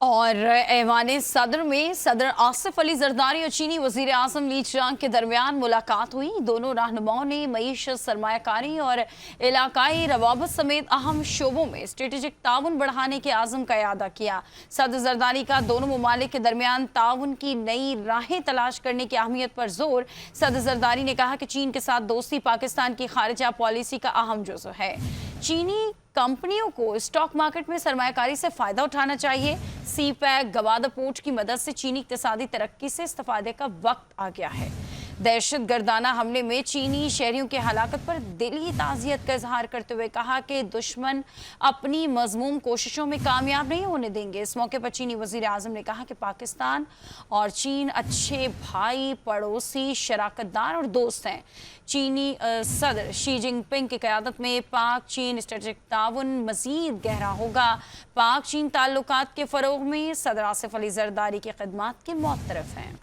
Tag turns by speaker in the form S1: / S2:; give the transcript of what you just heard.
S1: और ऐवान सदर में सदर आसिफ अली जरदारी और चीनी वजीर आजम ली चिरांग के दरमियान मुलाकात हुई। दोनों रहनुमाओं ने मईशत, सरमायाकारी और इलाकाई रवाबत समेत अहम शोबों में स्ट्रेटेजिक ताउन बढ़ाने के आज़म का इआदा किया। सदर जरदारी का दोनों ममालिक के दरमियान ताउन की नई राहें तलाश करने की अहमियत पर जोर। सदर जरदारी ने कहा कि चीन के साथ दोस्ती पाकिस्तान की खारिजा पॉलिसी का अहम जुज़्व है। चीनी कंपनियों को स्टॉक मार्केट में सरमायाकारी से फायदा उठाना चाहिए। सी पैक गवादर पोर्ट की मदद से चीनी इक्तिसादी तरक्की से इस्तेफादे का वक्त आ गया है। दहशत गर्दाना हमले में चीनी शहरियों की हलाकत पर दिली ताज़ियत का इजहार करते हुए कहा कि दुश्मन अपनी मज़मूम कोशिशों में कामयाब नहीं होने देंगे। इस मौके पर चीनी वज़ीर आज़म ने कहा कि पाकिस्तान और चीन अच्छे भाई, पड़ोसी, शराकतदार और दोस्त हैं। चीनी सदर शी जिनपिंग की क़यादत में पाक चीन स्ट्रेटेजिक ताउन मज़ीद गहरा होगा। पाक चीन ताल्लुकात के फ़रोग़ में सदर आसिफ अली जरदारी की खिदमात के मुअत्तरफ़ हैं।